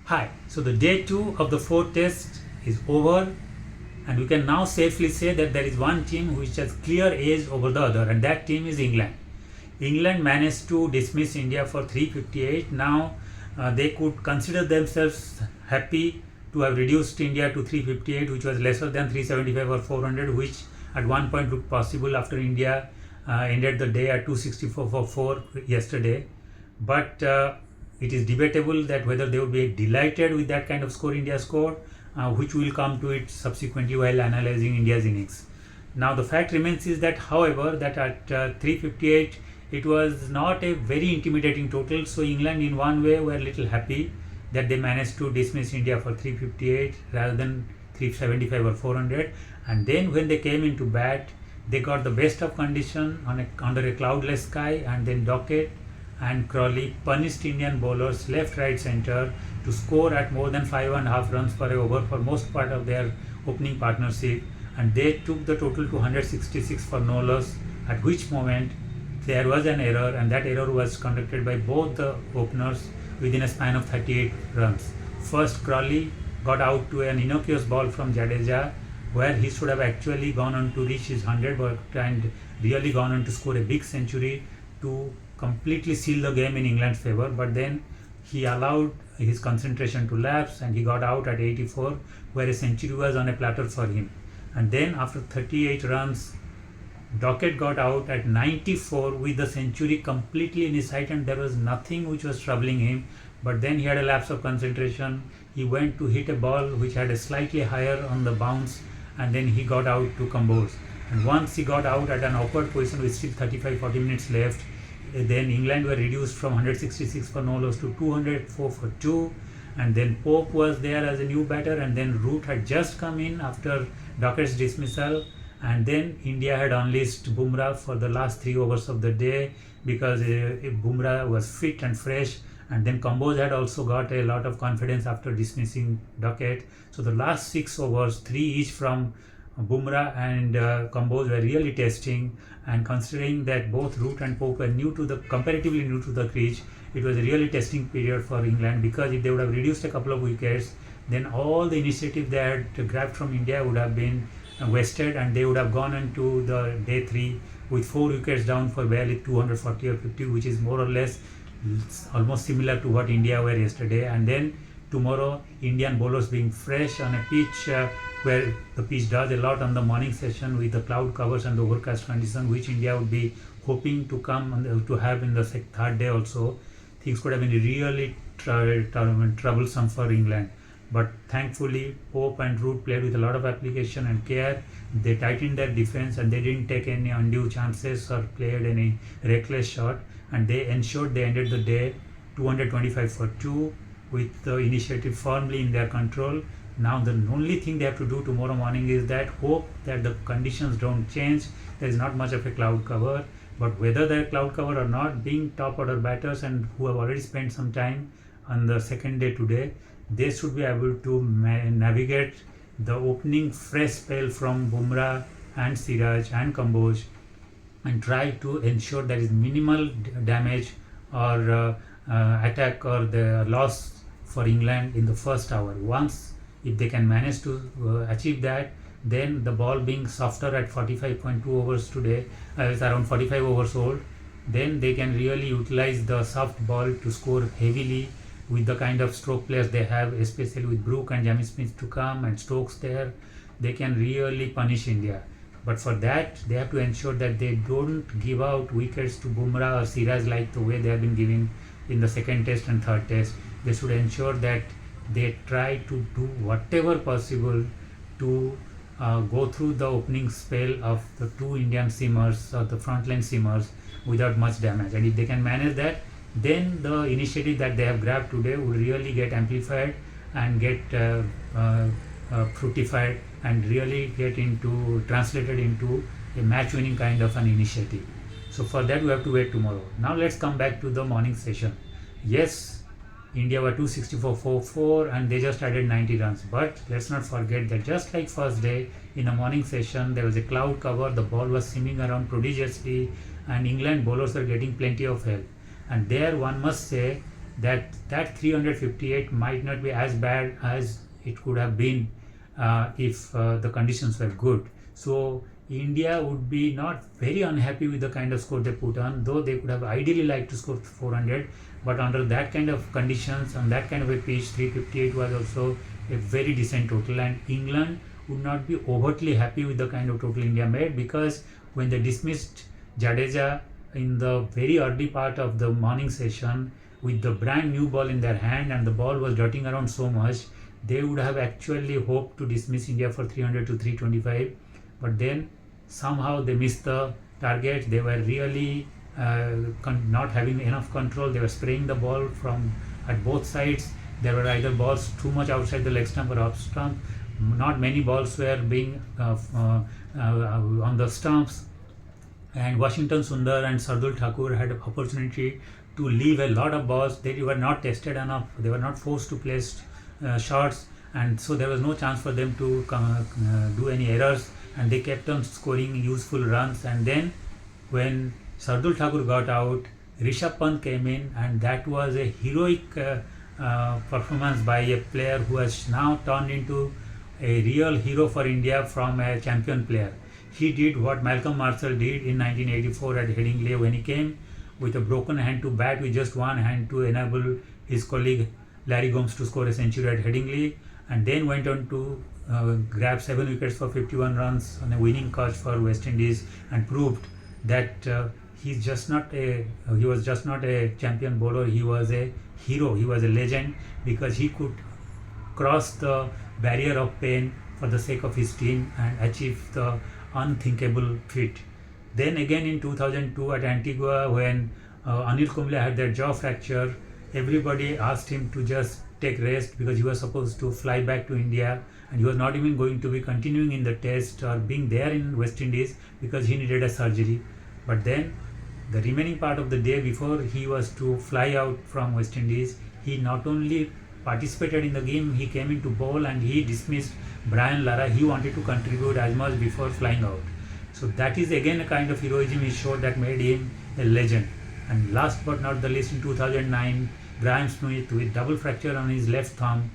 Hi, so the day 2 of the 4th test is over, and we can now safely say that there is one team which has clear edge over the other, and that team is England. England managed to dismiss India for 358. Now they could consider themselves happy to have reduced India to 358, which was lesser than 375 or 400, which at one point looked possible after India ended the day at 264 for 4 yesterday. But it is debatable that whether they would be delighted with that kind of score India scored, which will come to it subsequently while analyzing India's innings. Now the fact remains is that, however, that at 358 it was not a very intimidating total. So England in one way were a little happy that they managed to dismiss India for 358 rather than 375 or 400. And then when they came into bat, they got the best of condition under a cloudless sky, and then Dockett and Crawley punished Indian bowlers left, right, centre to score at more than 5.5 runs per over for most part of their opening partnership, and they took the total to 166 for no loss, at which moment there was an error, and that error was conducted by both the openers within a span of 38 runs. First, Crawley got out to an innocuous ball from Jadeja, where he should have actually gone on to reach his 100 and really gone on to score a big century to completely seal the game in England's favour. But then he allowed his concentration to lapse, and he got out at 84, where a century was on a platter for him. And then after 38 runs, Dockett got out at 94 with the century completely in his sight, and there was nothing which was troubling him. But then he had a lapse of concentration. He went to hit a ball which had a slightly higher on the bounce, and then he got out to compose. And once he got out at an awkward position with still 35-40 minutes left, then England were reduced from 166 for no loss to 204 for 2, and then Pope was there as a new batter, and then Root had just come in after Dockett's dismissal, and then India had unleashed Bumrah for the last 3 overs of the day because Bumrah was fit and fresh, and then Compose had also got a lot of confidence after dismissing Dockett. So the last 6 overs, 3 each from Bumrah and Compose, were really testing, and considering that both Root and Pope were comparatively new to the crease, it was a really testing period for England, because if they would have reduced a couple of wickets, then all the initiative they had grabbed from India would have been wasted, and they would have gone into the day 3 with 4 wickets down for barely 240 or 50, which is more or less almost similar to what India were yesterday. And then tomorrow, Indian bowlers being fresh on a pitch where the pitch does a lot on the morning session with the cloud covers and the overcast condition, which India would be hoping to to have in the third day also, things could have been really troublesome for England. But thankfully, Pope and Root played with a lot of application and care. They tightened their defense, and they didn't take any undue chances or played any reckless shot, and they ensured they ended the day 225 for 2 with the initiative firmly in their control. Now the only thing they have to do tomorrow morning is that hope that the conditions don't change. There is not much of a cloud cover, but whether there is cloud cover or not, being top order batters and who have already spent some time on the second day today, they should be able to navigate the opening fresh spell from Bumrah and Siraj and Kamboj, and try to ensure there is minimal damage or attack or the loss for England in the first hour. Once if they can manage to achieve that, then the ball being softer at 45.2 overs today, it's around 45 overs old, then they can really utilize the soft ball to score heavily with the kind of stroke players they have, especially with Brook and Jamie Smith to come and Stokes there. They can really punish India. But for that, they have to ensure that they don't give out wickets to Bumrah or Siraj like the way they have been giving in the second test and third test. They should ensure that they try to do whatever possible to go through the opening spell of the 2 Indian seamers or the frontline seamers without much damage. And if they can manage that, then the initiative that they have grabbed today would really get amplified and get fructified and really get translated into a match winning kind of an initiative. So for that we have to wait tomorrow. Now let's come back to the morning session. Yes, India were 264 for 4 and they just added 90 runs, but let's not forget that just like first day, in the morning session there was a cloud cover, the ball was seaming around prodigiously, and England bowlers were getting plenty of help. And there one must say that 358 might not be as bad as it could have been if the conditions were good. So India would be not very unhappy with the kind of score they put on, though they could have ideally liked to score 400. But under that kind of conditions, on that kind of a pitch, 358 was also a very decent total. And England would not be overtly happy with the kind of total India made, because when they dismissed Jadeja in the very early part of the morning session with the brand new ball in their hand, and the ball was darting around so much, they would have actually hoped to dismiss India for 300 to 325. But then somehow they missed the target. They were really not having enough control. They were spraying the ball from at both sides. There were either balls too much outside the leg stump or off stump. Not many balls were being on the stumps. And Washington Sundar and Shardul Thakur had an opportunity to leave a lot of balls. They were not tested enough. They were not forced to place shots, and so there was no chance for them to do any errors, and they kept on scoring useful runs. And then when Shardul Thakur got out, Rishabh Pant came in, and that was a heroic performance by a player who has now turned into a real hero for India from a champion player. He did what Malcolm Marshall did in 1984 at Headingley, when he came with a broken hand to bat with just one hand to enable his colleague Larry Gomes to score a century at Headingley, and then went on to grab 7 wickets for 51 runs on a winning catch for West Indies, and proved that he was just not a champion bowler. He was a hero. He was a legend, because he could cross the barrier of pain for the sake of his team and achieve the unthinkable feat. Then again in 2002 at Antigua, when Anil Kumble had their jaw fracture, everybody asked him to just take rest, because he was supposed to fly back to India, and he was not even going to be continuing in the test or being there in West Indies, because he needed a surgery. But then the remaining part of the day before he was to fly out from West Indies, he not only participated in the game, he came into bowl and he dismissed Brian Lara. He wanted to contribute as much before flying out. So that is again a kind of heroism he showed that made him a legend. And last but not the least, in 2009, Graham Smith, with double fracture on his left thumb,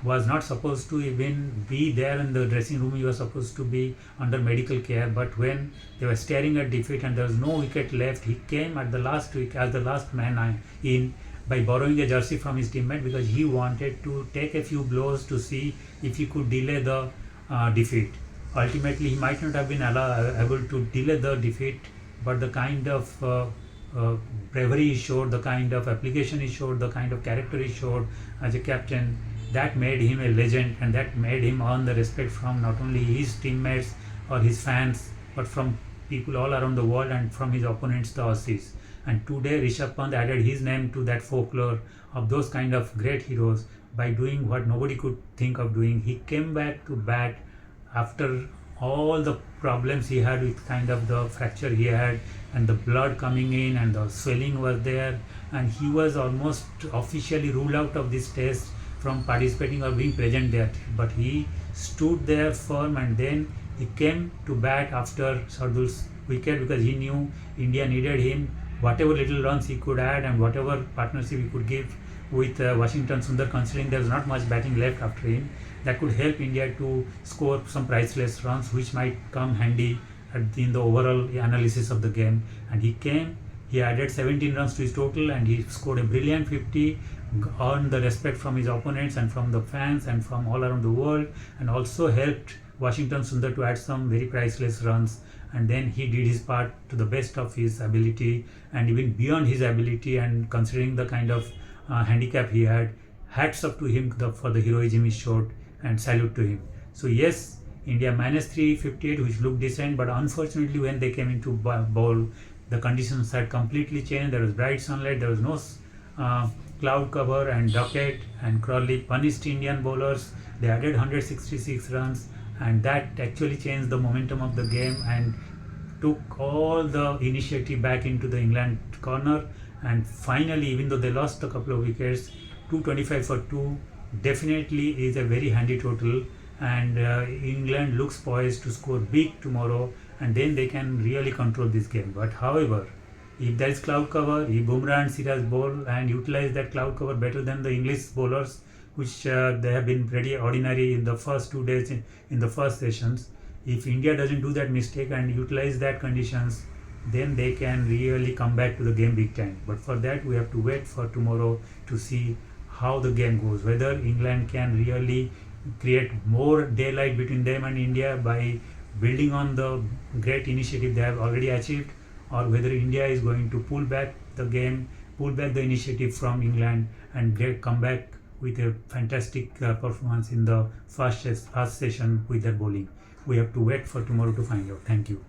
was not supposed to even be there in the dressing room. He was supposed to be under medical care. But when they were staring at defeat and there was no wicket left, he came at the last week as the last man in, by borrowing a jersey from his teammate, because he wanted to take a few blows to see if he could delay the defeat. Ultimately, he might not have been able to delay the defeat, but the kind of bravery he showed, the kind of application he showed, the kind of character he showed as a captain, that made him a legend, and that made him earn the respect from not only his teammates or his fans, but from people all around the world and from his opponents, the Aussies. And today Rishabh Pant added his name to that folklore of those kind of great heroes by doing what nobody could think of doing. He came back to bat after all the problems he had with kind of the fracture he had, and the blood coming in and the swelling was there, and he was almost officially ruled out of this test from participating or being present there. But he stood there firm, and then he came to bat after Shardul's wicket, because he knew India needed him. Whatever little runs he could add and whatever partnership he could give with Washington Sundar, considering there was not much batting left after him, that could help India to score some priceless runs, which might come handy in the overall analysis of the game. And he came, he added 17 runs to his total, and he scored a brilliant 50, earned the respect from his opponents and from the fans and from all around the world, and also helped Washington Sundar to add some very priceless runs. And then he did his part to the best of his ability, and even beyond his ability, and considering the kind of handicap he had, hats up to him for the heroism he showed, and salute to him. So yes, India minus 358, which looked decent, but unfortunately when they came into bowl, the conditions had completely changed. There was bright sunlight, there was no cloud cover, and Duckett and Crawley punished Indian bowlers. They added 166 runs, and that actually changed the momentum of the game and took all the initiative back into the England corner. And finally, even though they lost a couple of wickets, 225 for 2 definitely is a very handy total, and England looks poised to score big tomorrow, and then they can really control this game. But however, If there is cloud cover, if Bumrah and Siraj bowl and utilize that cloud cover better than the English bowlers, which they have been pretty ordinary in the first 2 days in the first sessions. If India doesn't do that mistake and utilize that conditions, then they can really come back to the game big time. But for that, we have to wait for tomorrow to see how the game goes, whether England can really create more daylight between them and India by building on the great initiative they have already achieved, or whether India is going to pull back the game, pull back the initiative from England and come back with a fantastic performance in the first session with their bowling. We have to wait for tomorrow to find out. Thank you.